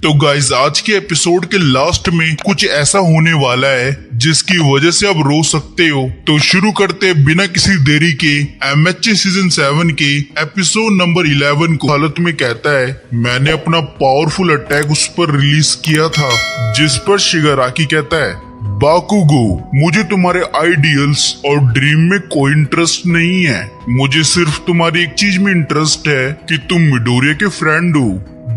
तो गाइज आज के एपिसोड के लास्ट में कुछ ऐसा होने वाला है जिसकी वजह से आप रो सकते हो। तो शुरू करते हैं बिना किसी देरी के एमएचए सीजन 7 के एपिसोड नंबर 11 को। हालत में कहता है मैंने अपना पावरफुल अटैक उस पर रिलीज किया था, जिस पर शिगाराकी कहता है बाकुगो, मुझे तुम्हारे आइडियल्स और ड्रीम में कोई इंटरेस्ट नहीं है। मुझे सिर्फ तुम्हारी एक चीज में इंटरेस्ट है कि तुम मिडोरिया के फ्रेंड हो।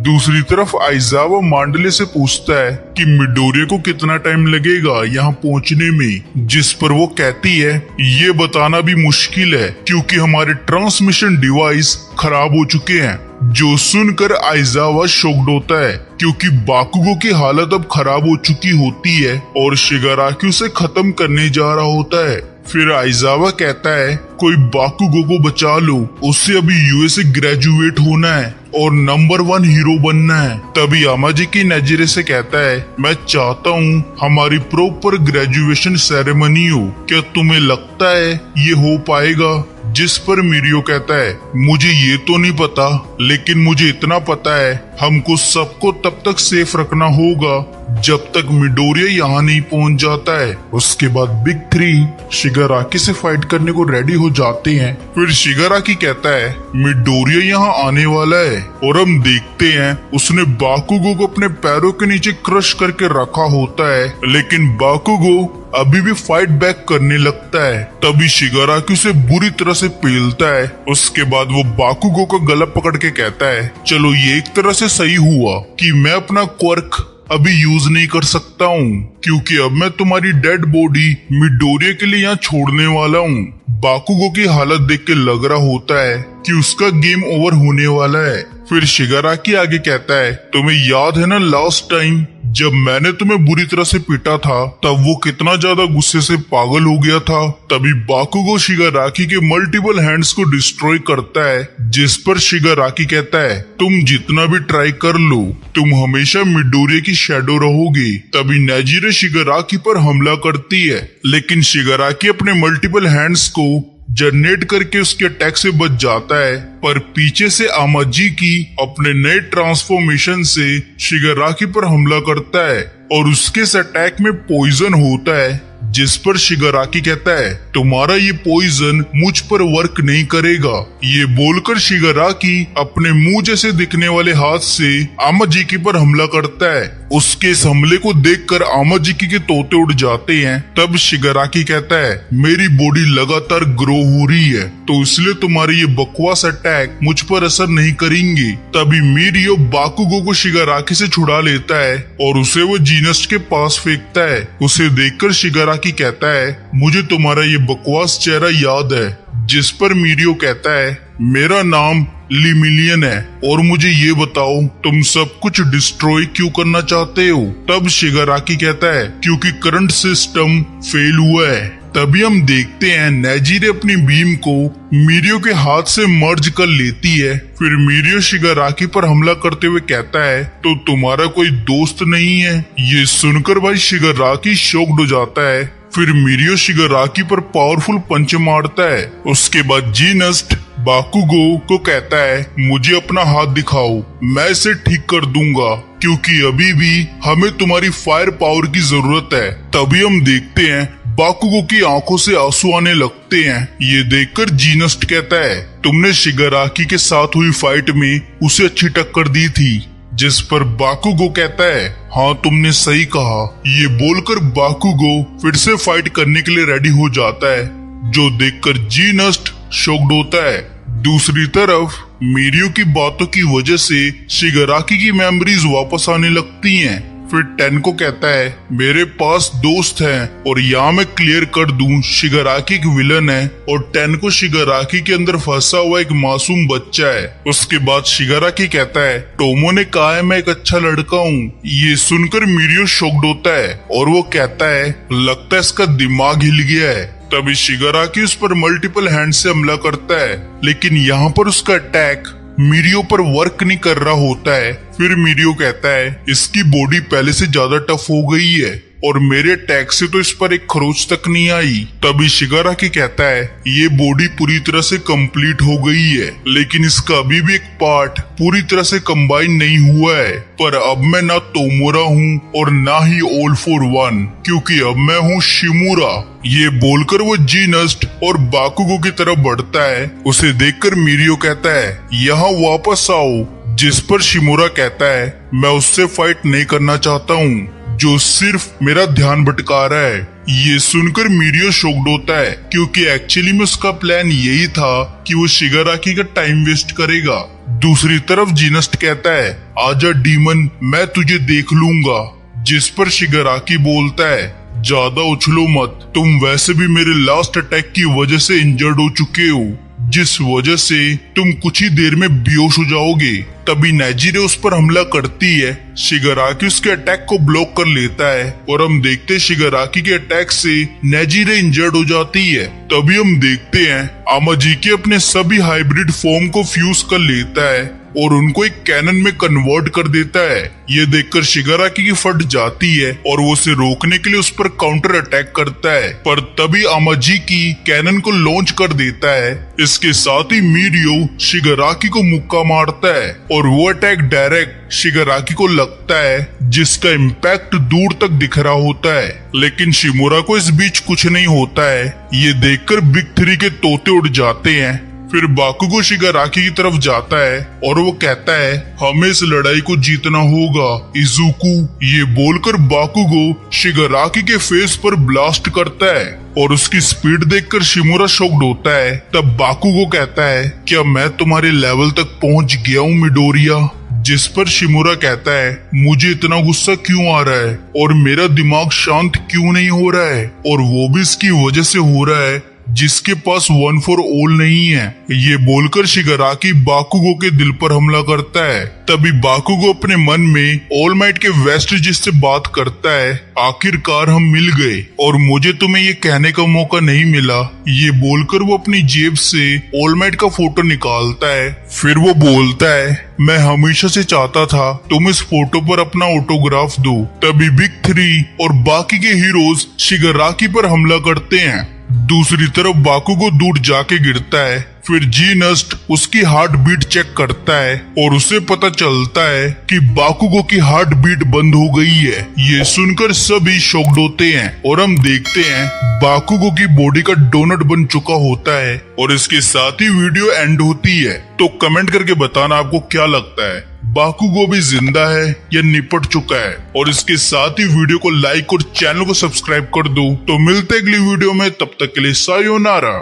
दूसरी तरफ आइजावा मांडले से पूछता है कि मिडोरिया को कितना टाइम लगेगा यहाँ पहुँचने में, जिस पर वो कहती है ये बताना भी मुश्किल है क्योंकि हमारे ट्रांसमिशन डिवाइस खराब हो चुके हैं। जो सुनकर आइजावा शॉक्ड होता है क्योंकि बाकुगो की हालत अब खराब हो चुकी होती है और शिगाराकी उसे खत्म करने जा रहा होता है। फिर आइजावा कहता है कोई बाकुगो को बचा लो, उससे अभी यूएस से ग्रेजुएट होना है और नंबर 1 हीरो बनना है। तभी यामाजाकी नेजिरे से कहता है मैं चाहता हूँ हमारी प्रॉपर ग्रेजुएशन सेरेमनी हो, क्या तुम्हें लगता है ये हो पाएगा? जिस पर मिरियो कहता है मुझे ये तो नहीं पता, लेकिन मुझे इतना पता है हमको सबको तब तक सेफ रखना होगा जब तक मिडोरिया यहाँ नहीं पहुँच जाता है। उसके बाद बिग 3 शिगाराकी से फाइट करने को रेडी हो जाते हैं। फिर शिगाराकी कहता है मिडोरिया यहाँ आने वाला है और हम देखते हैं उसने बाकुगो को अपने पैरों के नीचे क्रश करके रखा होता है, लेकिन बाकुगो अभी भी फाइट बैक करने लगता है। तभी शिगाराकी उसे बुरी तरह से पेलता है। उसके बाद वो बाकुगो का गला पकड़ के कहता है चलो ये एक तरह से सही हुआ कि मैं अपना क्वर्क अभी यूज नहीं कर सकता हूँ, क्योंकि अब मैं तुम्हारी डेड बॉडी मिडोरिया के लिए यहाँ छोड़ने वाला हूँ। बाकुगो की हालत देख के लग रहा होता है कि उसका गेम ओवर होने वाला है। फिर शिगाराकी आगे कहता है तुम्हें याद है ना लास्ट टाइम जब मैंने तुम्हें बुरी तरह से पीटा था, तब वो कितना ज्यादा गुस्से से पागल हो गया था। तभी बाकुगो शिगाराकी के मल्टीपल हैंड्स को डिस्ट्रॉय करता है, जिस पर शिगाराकी कहता है तुम जितना भी ट्राई कर लो तुम हमेशा मिडोरिया की शैडो रहोगे। तभी नेजिरे शिगाराकी पर हमला करती है, लेकिन शिगाराकी अपने मल्टीपल हैंड्स को जनरेट करके उसके अटैक से बच जाता है। पर पीछे से आमाजाकी अपने नए ट्रांसफॉर्मेशन से शिगाराकी पर हमला करता है और उसके इस अटैक में पॉइजन होता है, जिस पर शिगाराकी कहता है तुम्हारा ये पॉइजन मुझ पर वर्क नहीं करेगा। ये बोलकर शिगाराकी अपने मुंह जैसे दिखने वाले हाथ से आमाजाकी पर हमला करता है। उसके इस हमले को देखकर आमाजाकी के तोते उड़ जाते हैं। तब शिगाराकी कहता है मेरी बॉडी लगातार ग्रो हो रही है, तो इसलिए तुम्हारे ये बकवास अटैक मुझ पर असर नहीं करेंगे। तभी मिरियो बाकुगो को शिगाराकी से छुड़ा लेता है और उसे वो जीनस्ट के पास फेंकता है। उसे देखकर शिगाराकी कहता है मुझे तुम्हारा ये बकवास चेहरा याद है। जिस पर मिरियो कहता है मेरा नाम लिमिलियन है और मुझे ये बताओ तुम सब कुछ डिस्ट्रॉय क्यों करना चाहते हो? तब शिगाराकी कहता है क्योंकि करंट सिस्टम फेल हुआ है। तभी हम देखते हैं नेजिरे अपनी बीम को मिरियो के हाथ से मर्ज कर लेती है। फिर मिरियो शिगाराकी पर हमला करते हुए कहता है तो तुम्हारा कोई दोस्त नहीं है? ये सुनकर भाई शिगाराकी शॉक्ड हो जाता है। फिर मिरियो शिगाराकी पर पावरफुल पंच मारता है। उसके बाद जीनस्ट बाकुगो को कहता है मुझे अपना हाथ दिखाओ, मैं इसे ठीक कर दूंगा, क्योंकि अभी भी हमें तुम्हारी फायर पावर की जरूरत है। तभी हम देखते हैं बाकुगो की आंखों से आंसू आने लगते हैं। ये देखकर जीनस्ट कहता है तुमने शिगाराकी के साथ हुई फाइट में उसे अच्छी टक्कर दी थी। जिस पर बाकुगो कहता है हाँ तुमने सही कहा। ये बोलकर बाकुगो फिर से फाइट करने के लिए रेडी हो जाता है, जो देखकर जीनस्ट शॉक्ड होता है। दूसरी तरफ मिरियो की बातों की वजह से शिगाराकी की मेमोरीज वापस आने लगती हैं। फिर टेनको कहता है मेरे पास दोस्त हैं और यहाँ मैं क्लियर कर दूं शिगाराकी एक विलन है और टेनको शिगाराकी के अंदर फंसा हुआ एक मासूम बच्चा है। उसके बाद शिगाराकी कहता है टोमो ने कहा है मैं एक अच्छा लड़का हूँ। ये सुनकर मिरियो शॉक्ड होता है और वो कहता है लगता है इसका दिमाग हिल गया है। तभी शिगाराकी उस पर मल्टीपल हैंड से हमला करता है, लेकिन यहाँ पर उसका अटैक मिरियो पर वर्क नहीं कर रहा होता है। फिर मिरियो कहता है इसकी बॉडी पहले से ज्यादा टफ हो गई है और मेरे अटैक से तो इस पर एक खरोच तक नहीं आई। तभी शिगाराकी कहता है ये बॉडी पूरी तरह से कंप्लीट हो गई है, लेकिन इसका अभी भी एक पार्ट पूरी तरह से कंबाइन नहीं हुआ है। पर अब मैं ना तोमोरा हूँ और ना ही ऑल फॉर वन, क्योंकि अब मैं हूँ शिमूरा। ये बोलकर वो जीनस्ट और बाकुगो की तरफ बढ़ता है। उसे देखकर मिरियो कहता है यहाँ वापस आओ, जिस पर शिमूरा कहता है मैं उससे फाइट नहीं करना चाहता हूँ जो सिर्फ मेरा ध्यान भटका रहा है। ये सुनकर मिरियो शॉक्ड होता है, क्योंकि एक्चुअली में उसका प्लान यही था कि वो शिगाराकी का टाइम वेस्ट करेगा। दूसरी तरफ जीनस्ट कहता है आजा डीमन, मैं तुझे देख लूंगा। जिस पर शिगाराकी बोलता है ज्यादा उछलो मत, तुम वैसे भी मेरे लास्ट अटैक की वजह से इंजर्ड हो चुके हो, जिस वजह से तुम कुछ ही देर में बेहोश हो जाओगे। तभी नेजिरे उस पर हमला करती है। शिगाराकी उसके अटैक को ब्लॉक कर लेता है और हम देखते हैं शिगाराकी के अटैक से नेजिरे इंजर्ड हो जाती है। तभी हम देखते हैं आमाजिकी अपने सभी हाइब्रिड फॉर्म को फ्यूज कर लेता है और उनको एक कैनन में कन्वर्ट कर देता है। ये देखकर शिगाराकी की फट जाती है और वो उसे रोकने के लिए उस पर काउंटर अटैक करता है, पर तभी आमाजिकी कैनन को लॉन्च कर देता है। इसके साथ ही मिरियो शिगाराकी को मुक्का मारता है और वो अटैक डायरेक्ट शिगाराकी को लगता है, जिसका इम्पैक्ट दूर तक दिख रहा होता है। लेकिन शिमूरा को इस बीच कुछ नहीं होता है। ये देखकर बिग 3 के तोते उड़ जाते हैं। फिर बाकुगो शिगाराकी की तरफ जाता है और वो कहता है हमें इस लड़ाई को जीतना होगा इजुकु। ये बोलकर बाकुगो शिगाराकी के फेस पर ब्लास्ट करता है और उसकी स्पीड देखकर शिमूरा शॉक्ड होता है। तब बाकुगो कहता है क्या मैं तुम्हारे लेवल तक पहुंच गया हूँ मिडोरिया? जिस पर शिमूरा कहता है मुझे इतना गुस्सा क्यों आ रहा है और मेरा दिमाग शांत क्यों नहीं हो रहा है, और वो भी इसकी वजह से हो रहा है जिसके पास वन फॉर ऑल नहीं है। ये बोलकर शिगाराकी बाकुगो के दिल पर हमला करता है। तभी बाकुगो अपने मन में ऑल माइट के वेस्टेजेस से बात करता है आखिरकार हम मिल गए और मुझे तुम्हें ये कहने का मौका नहीं मिला। ये बोलकर वो अपनी जेब से ऑल माइट का फोटो निकालता है। फिर वो बोलता है मैं हमेशा से चाहता था तुम इस फोटो पर अपना ऑटोग्राफ दो। तभी बिग 3 और बाकी के हीरोज शिगाराकी पर हमला करते हैं। दूसरी तरफ बाकुगो दूर जाके गिरता है। फिर जीनस्ट उसकी हार्ट बीट चेक करता है और उसे पता चलता है कि बाकुगो की हार्ट बीट बंद हो गई है। ये सुनकर सभी शॉक्ड होते हैं और हम देखते हैं बाकुगो की बॉडी का डोनट बन चुका होता है और इसके साथ ही वीडियो एंड होती है। तो कमेंट करके बताना आपको क्या लगता है, बाकुगो भी जिंदा है या निपट चुका है? और इसके साथ ही वीडियो को लाइक और चैनल को सब्सक्राइब कर दो। तो मिलते अगली वीडियो में, तब तक के लिए सायोनारा।